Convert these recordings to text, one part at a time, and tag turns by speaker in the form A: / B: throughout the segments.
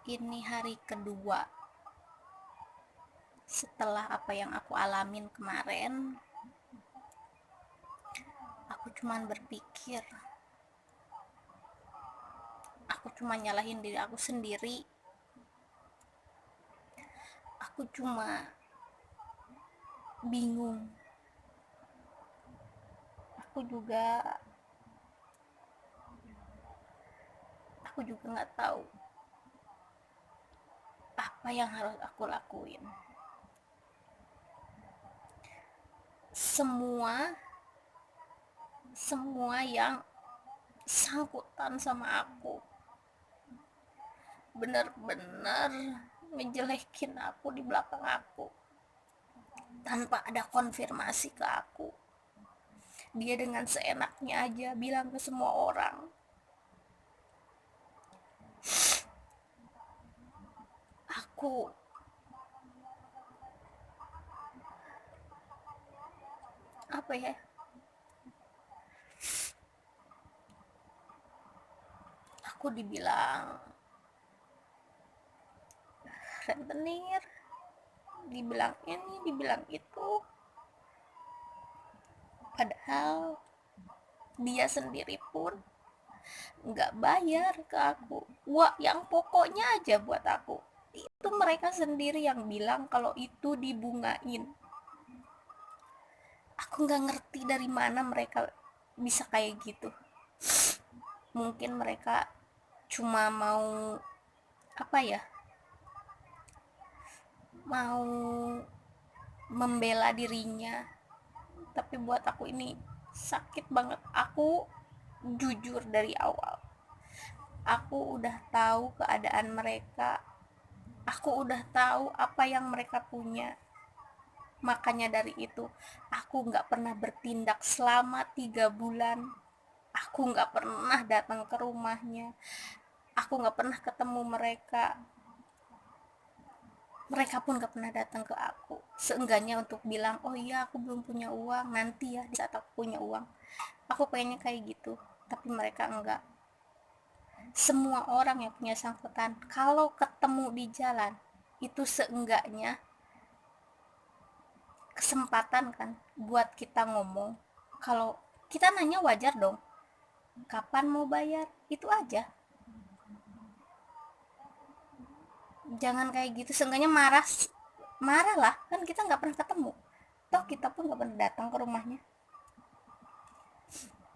A: Ini hari kedua setelah apa yang aku alamin kemarin. Aku cuman berpikir, aku cuma nyalahin diri aku sendiri. Aku cuma bingung. Aku juga nggak tahu apa yang harus aku lakuin. Semua yang sangkutan sama aku bener-bener ngejelekin aku di belakang aku tanpa ada konfirmasi ke aku. Dia dengan seenaknya aja bilang ke semua orang. Aku apa ya, aku dibilang rentenir, dibilang ini, dibilang itu, padahal dia sendiri pun nggak bayar ke aku. Wah, yang pokoknya aja buat aku itu mereka sendiri yang bilang kalau itu dibungain. Aku nggak ngerti dari mana mereka bisa kayak gitu. Mungkin mereka cuma mau apa ya, mau membela dirinya. Tapi buat aku ini sakit banget. Aku jujur dari awal, aku udah tahu keadaan mereka, aku udah tahu apa yang mereka punya. Makanya dari itu aku nggak pernah bertindak selama 3 bulan. Aku nggak pernah datang ke rumahnya, aku nggak pernah ketemu mereka. Mereka pun gak pernah datang ke aku, seenggaknya untuk bilang, oh iya aku belum punya uang, nanti ya di saat aku punya uang. Aku pengennya kayak gitu, tapi mereka enggak. Semua orang yang punya sangkutan kalau ketemu di jalan itu seenggaknya kesempatan kan buat kita ngomong. Kalau kita nanya wajar dong, kapan mau bayar, itu aja. Jangan kayak gitu, seenggaknya marah. Marah lah, kan kita nggak pernah ketemu, toh kita pun nggak pernah datang ke rumahnya.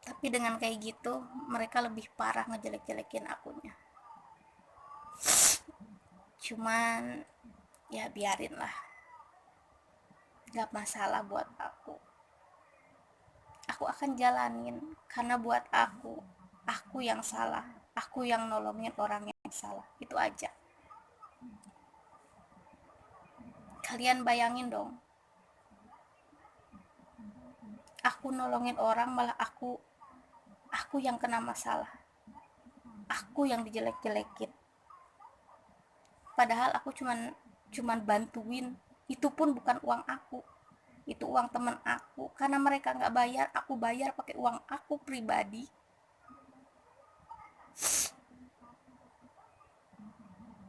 A: Tapi dengan kayak gitu mereka lebih parah ngejelek-jelekin akunya. Cuman ya biarin lah, gak masalah buat aku akan jalanin. Karena buat aku yang salah, aku yang nolongin orang yang salah, itu aja. Kalian bayangin dong, aku nolongin orang malah aku yang kena masalah, aku yang dijelek-jelekin. Padahal aku cuman bantuin, itu pun bukan uang aku, itu uang teman aku. Karena mereka nggak bayar, aku bayar pakai uang aku pribadi.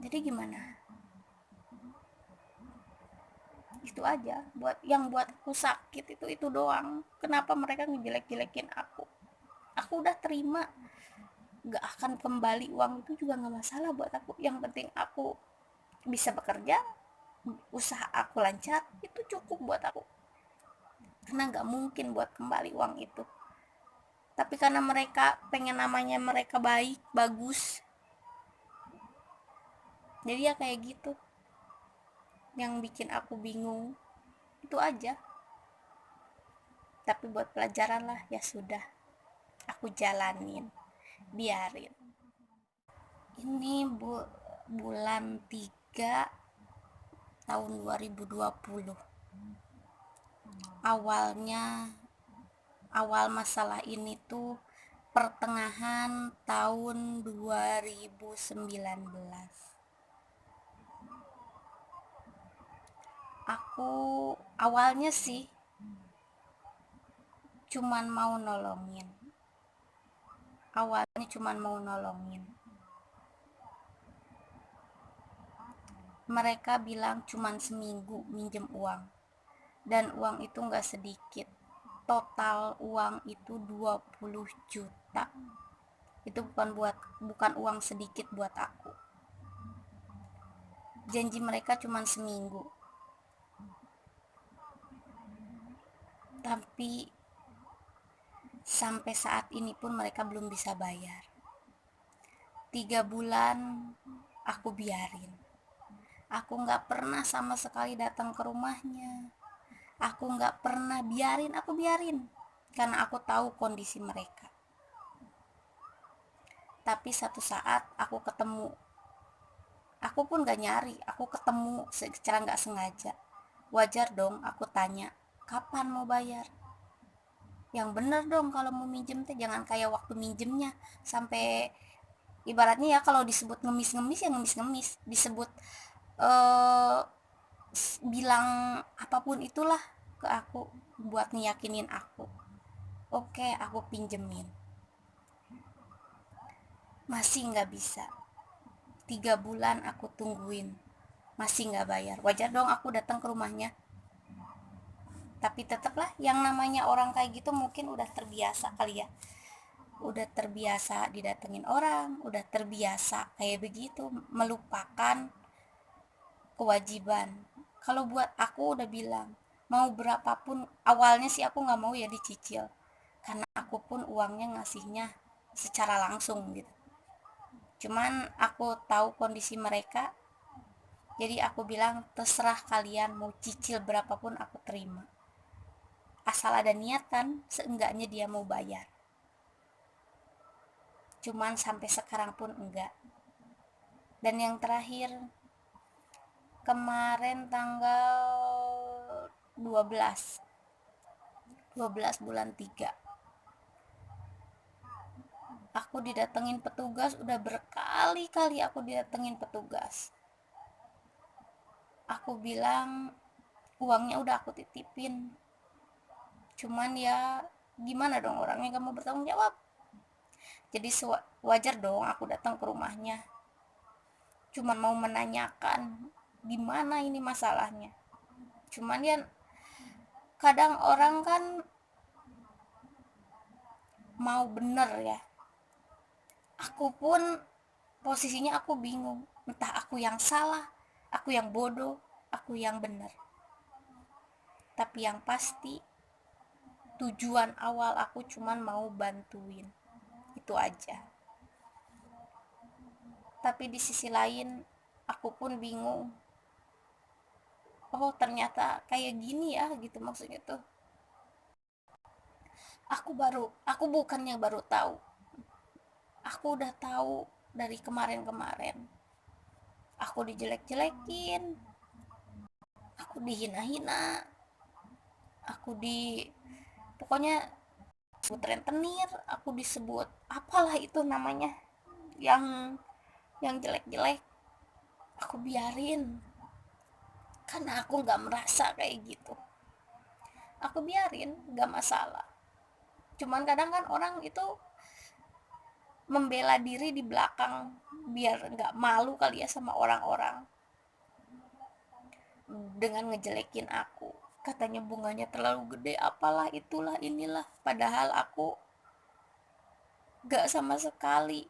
A: Jadi gimana? Itu aja buat aku sakit, itu doang. Kenapa mereka ngejelek-jelekin aku udah terima, nggak akan kembali uang itu juga nggak masalah buat aku. Yang penting aku bisa bekerja, usaha aku lancar, itu cukup buat aku. Karena nggak mungkin buat kembali uang itu. Tapi karena mereka pengen namanya mereka baik, bagus, jadi ya kayak gitu. Yang bikin aku bingung itu aja. Tapi buat pelajaran lah, ya sudah, aku jalanin, biarin. Ini bulan 3 tahun 2020. Awalnya, awal masalah ini tuh pertengahan tahun 2019. Aku awalnya sih cuman mau nolongin. Awalnya cuman mau nolongin. Mereka bilang cuman seminggu minjem uang, dan uang itu nggak sedikit. Total uang itu 20 juta. Itu bukan uang sedikit buat aku. Janji mereka cuman seminggu, tapi sampai saat ini pun mereka belum bisa bayar. 3 bulan aku biarin. Aku nggak pernah sama sekali datang ke rumahnya. Aku nggak pernah aku biarin. Karena aku tahu kondisi mereka. Tapi satu saat aku ketemu. Aku pun gak nyari, aku ketemu secara nggak sengaja. Wajar dong aku tanya, kapan mau bayar? Yang bener dong kalau mau minjem teh, jangan kayak waktu minjemnya sampai ibaratnya ya, kalau disebut ngemis-ngemis ya ngemis-ngemis, disebut eh bilang apapun itulah ke aku buat ngeyakinin aku. Oke, aku pinjemin. Masih nggak bisa. 3 bulan aku tungguin, masih nggak bayar. Wajar dong aku datang ke rumahnya. Tapi tetaplah, yang namanya orang kayak gitu mungkin udah terbiasa kali ya. Udah terbiasa didatengin orang, udah terbiasa kayak begitu, melupakan kewajiban. Kalau buat aku udah bilang, mau berapapun, awalnya sih aku nggak mau ya dicicil, karena aku pun uangnya ngasihnya secara langsung gitu. Cuman aku tahu kondisi mereka, jadi aku bilang terserah kalian mau cicil berapapun aku terima, asal ada niatan, seenggaknya dia mau bayar. Cuman sampai sekarang pun enggak. Dan yang terakhir, kemarin tanggal 12 bulan 3, aku didatengin petugas. Udah berkali-kali aku didatengin petugas. Aku bilang uangnya udah aku titipin, cuman ya gimana dong, orangnya gak mau bertanggung jawab. Jadi wajar dong aku datang ke rumahnya, cuman mau menanyakan gimana ini masalahnya. Cuman ya kadang orang kan mau bener ya. Aku pun posisinya aku bingung, entah aku yang salah, aku yang bodoh, aku yang benar. Tapi yang pasti tujuan awal aku cuman mau bantuin, itu aja. Tapi di sisi lain aku pun bingung, oh ternyata kayak gini ya gitu, maksudnya tuh aku bukannya baru tahu, aku udah tahu dari kemarin-kemarin. Aku dijelek-jelekin, aku dihina-hina, aku pokoknya disebut rentenir, aku disebut apalah itu namanya, yang jelek-jelek. Aku biarin karena aku nggak merasa kayak gitu. Aku biarin, nggak masalah. Cuman kadang kan orang itu membela diri di belakang biar nggak malu kali ya sama orang-orang, dengan ngejelekin aku, katanya bunganya terlalu gede, apalah itulah inilah, padahal aku gak sama sekali.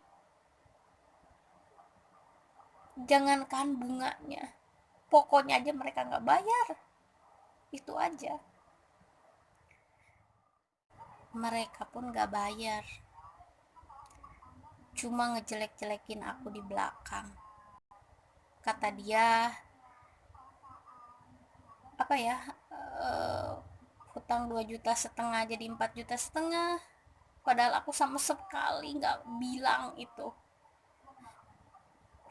A: Jangankan bunganya, pokoknya aja mereka gak bayar, itu aja. Mereka pun gak bayar, cuma ngejelek-jelekin aku di belakang. Kata dia apa ya, hutang 2,5 juta jadi 4,5 juta. Padahal aku sama sekali nggak bilang itu.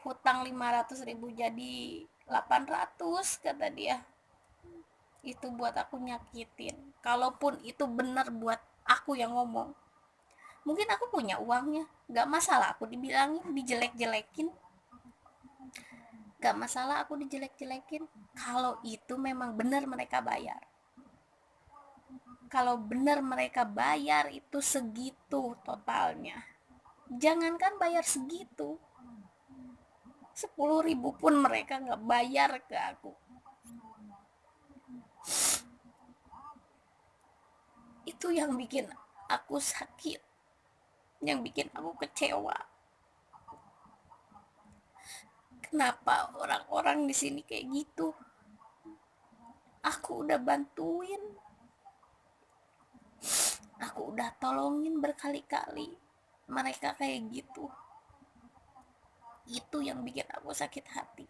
A: Hutang 500.000 jadi 800, kata dia. Itu buat aku nyakitin. Kalaupun itu benar buat aku yang ngomong, mungkin aku punya uangnya, nggak masalah aku dibilangin dijelek-jelekin, nggak masalah aku dijelek-jelekin. Kalau itu memang benar mereka bayar, kalau benar mereka bayar itu segitu totalnya, jangankan bayar segitu, 10.000 pun mereka nggak bayar ke aku. Itu yang bikin aku sakit, yang bikin aku kecewa. Kenapa orang-orang di sini kayak gitu? Aku udah bantuin, aku udah tolongin berkali-kali, mereka kayak gitu. Itu yang bikin aku sakit hati.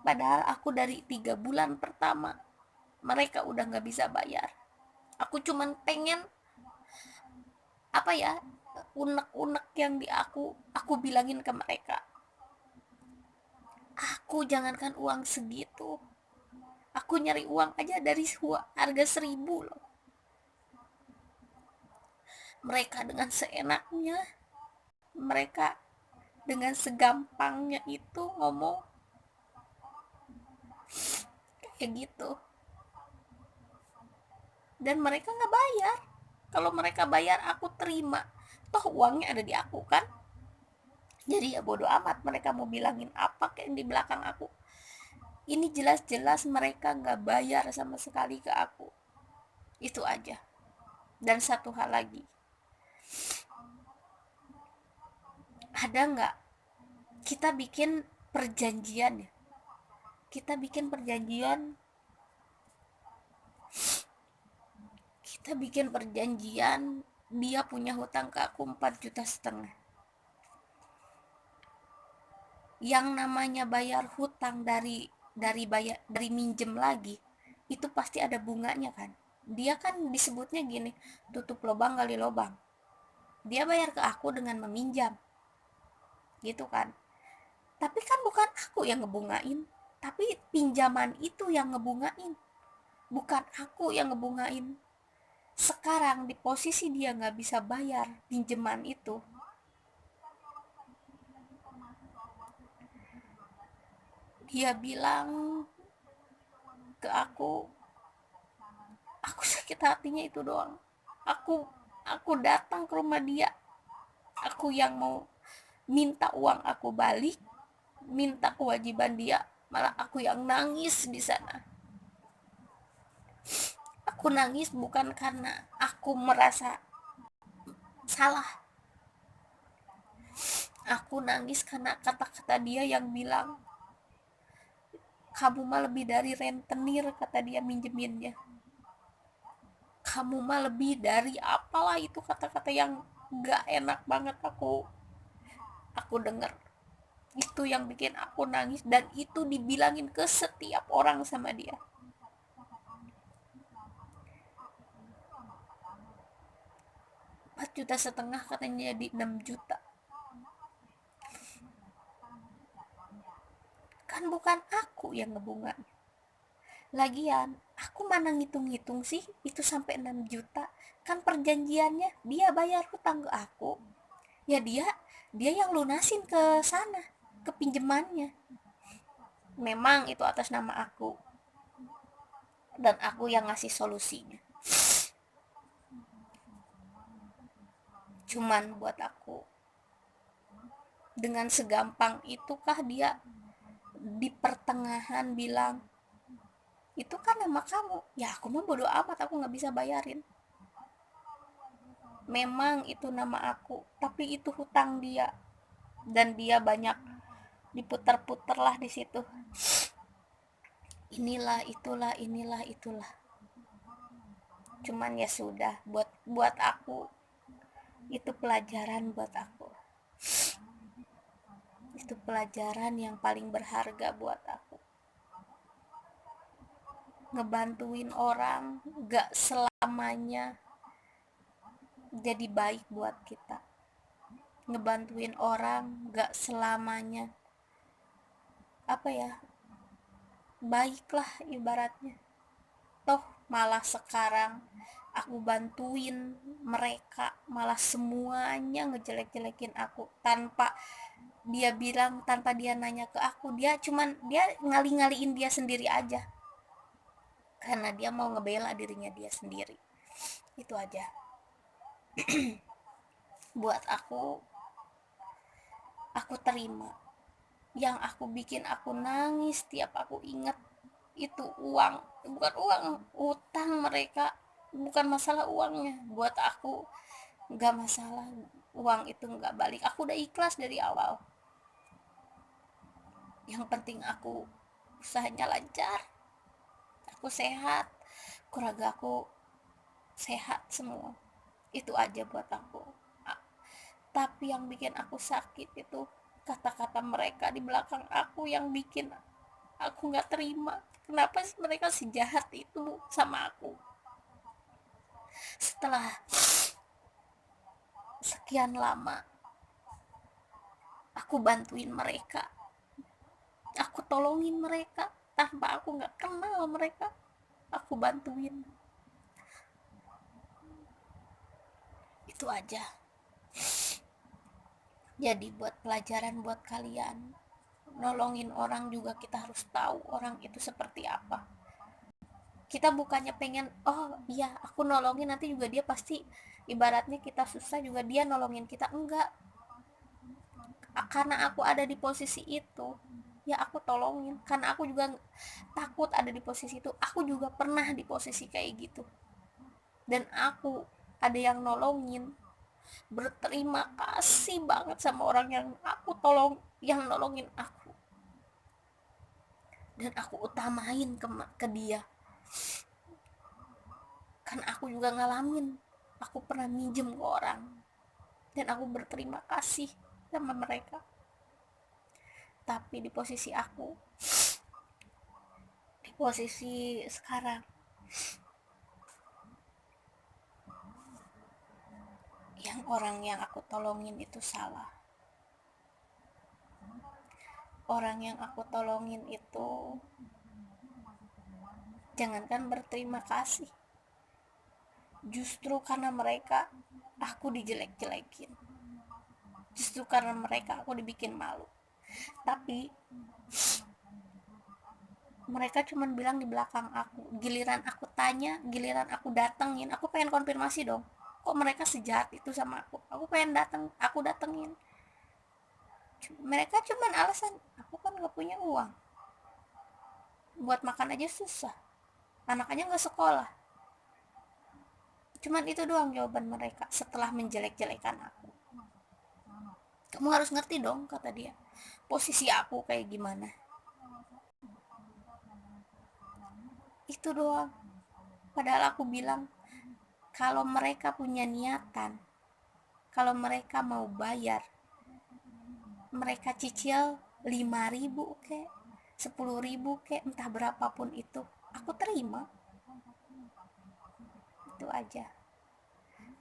A: Padahal aku dari 3 bulan pertama mereka udah nggak bisa bayar. Aku cuman pengen apa ya, unek-unek yang di aku bilangin ke mereka, aku jangankan uang segitu, aku nyari uang aja dari harga 1.000 loh. Mereka dengan seenaknya, mereka dengan segampangnya itu ngomong kayak gitu, dan mereka nggak bayar. Kalau mereka bayar aku terima, toh uangnya ada di aku kan. Jadi ya bodo amat mereka mau bilangin apa kayak di belakang aku. Ini jelas-jelas mereka nggak bayar sama sekali ke aku. Itu aja. Dan satu hal lagi, ada nggak kita bikin perjanjian ya, kita bikin perjanjian kita bikin perjanjian dia punya hutang ke aku 4,5 juta. Yang namanya bayar hutang dari minjem lagi itu pasti ada bunganya kan. Dia kan disebutnya gini, tutup lubang gali lubang. Dia bayar ke aku dengan meminjam gitu kan. Tapi kan bukan aku yang ngebungain, tapi pinjaman itu yang ngebungain, bukan aku yang ngebungain. Sekarang di posisi dia nggak bisa bayar pinjaman itu, dia bilang ke aku sakit hatinya itu doang. Aku datang ke rumah dia, aku yang mau minta uang aku balik, minta kewajiban dia, malah aku yang nangis di sana. Aku nangis bukan karena aku merasa salah, aku nangis karena kata-kata dia yang bilang, kamu mah lebih dari rentenir, kata dia minjeminnya. Kamu mah lebih dari apalah, itu kata-kata yang gak enak banget aku denger. Itu yang bikin aku nangis, dan itu dibilangin ke setiap orang sama dia. 4,5 juta katanya jadi 6 juta. Kan bukan aku yang ngebunga. Lagian aku mana ngitung-ngitung sih itu sampai 6 juta. Kan perjanjiannya dia bayar hutang ke aku, ya dia yang lunasin ke sana, ke pinjemannya. Memang itu atas nama aku, dan aku yang ngasih solusinya. Cuman buat aku, dengan segampang itukah dia di pertengahan bilang, itu kan nama kamu. Ya aku mah bodo amat, aku nggak bisa bayarin. Memang itu nama aku, tapi itu hutang dia, dan dia banyak diputer-puter lah di situ. Inilah itulah, inilah itulah. Cuman ya sudah, buat aku itu pelajaran, buat aku itu pelajaran yang paling berharga buat aku. Ngebantuin orang gak selamanya jadi baik buat kita. Ngebantuin orang gak selamanya apa ya, baiklah ibaratnya. Toh malah sekarang aku bantuin mereka, malah semuanya ngejelek-jelekin aku tanpa dia bilang, tanpa dia nanya ke aku. Dia ngali-ngaliin dia sendiri aja, karena dia mau ngebela dirinya dia sendiri. Itu aja. Buat aku terima, Yang aku bikin aku nangis tiap aku ingat itu uang, bukan uang, utang mereka. Bukan masalah uangnya, buat aku nggak masalah uang itu nggak balik, aku udah ikhlas dari awal. Yang penting aku usahanya lancar, aku sehat, keluarga aku sehat semua, itu aja buat aku. Tapi yang bikin aku sakit itu kata-kata mereka di belakang aku, yang bikin aku nggak terima. Kenapa sih mereka sejahat itu sama aku? Setelah sekian lama aku bantuin mereka, aku tolongin mereka tanpa aku nggak kenal mereka, aku bantuin. Itu aja. Jadi buat pelajaran buat kalian, nolongin orang juga kita harus tahu orang itu seperti apa. Kita bukannya pengen, oh iya aku nolongin nanti juga dia pasti, ibaratnya kita susah juga dia nolongin kita, enggak. Karena aku ada di posisi itu, ya aku tolongin. Karena aku juga takut ada di posisi itu, aku juga pernah di posisi kayak gitu, dan aku ada yang nolongin. Berterima kasih banget sama orang yang aku tolong, yang nolongin aku, dan aku utamain ke dia. Kan aku juga ngalamin, aku pernah minjem ke orang, dan aku berterima kasih sama mereka. Tapi di posisi aku, di posisi sekarang, yang orang yang aku tolongin itu salah. Orang yang aku tolongin itu jangankan berterima kasih, justru karena mereka aku dijelek-jelekin, justru karena mereka aku dibikin malu. Tapi mereka cuman bilang di belakang aku, giliran aku tanya, giliran aku datengin, aku pengen konfirmasi dong, kok mereka sejahat itu sama aku pengen dateng, aku datengin. Mereka cuman alasan, aku kan gak punya uang, buat makan aja susah, anak aja gak sekolah. Cuman itu doang jawaban mereka setelah menjelek-jelekan aku. Kamu harus ngerti dong, kata dia, posisi aku kayak gimana. Itu doang. Padahal aku bilang, kalau mereka punya niatan, kalau mereka mau bayar, mereka cicil 5.000 kek, 10.000 kek, entah berapapun itu, aku terima. Itu aja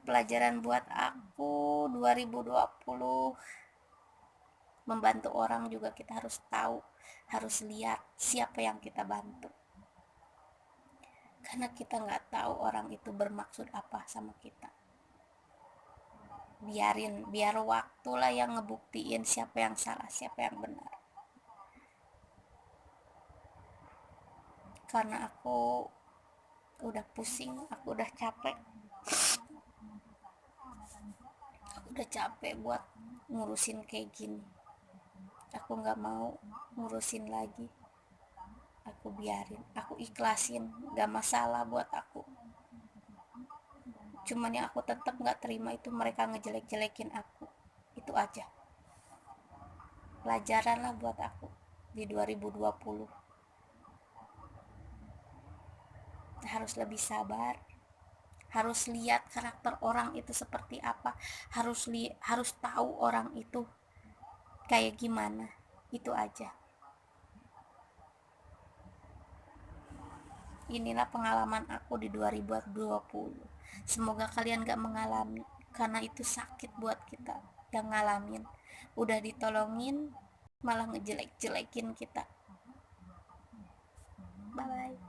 A: pelajaran buat aku 2020. Membantu orang juga kita harus tahu, harus lihat siapa yang kita bantu, karena kita nggak tahu orang itu bermaksud apa sama kita. Biar waktulah yang ngebuktiin siapa yang salah, siapa yang benar. Karena aku udah pusing, aku udah capek, aku udah capek buat ngurusin kayak gini. Aku nggak mau ngurusin lagi, aku biarin, aku ikhlasin, gak masalah buat aku. Cuman yang aku tetap nggak terima itu mereka ngejelek-jelekin aku. Itu aja pelajaran lah buat aku di 2020. Harus lebih sabar, harus lihat karakter orang itu seperti apa, harus tahu orang itu kayak gimana. Itu aja. Inilah pengalaman aku di 2020. Semoga kalian gak mengalami, karena itu sakit buat kita yang ngalamin. Udah ditolongin malah ngejelek-jelekin kita. Bye bye.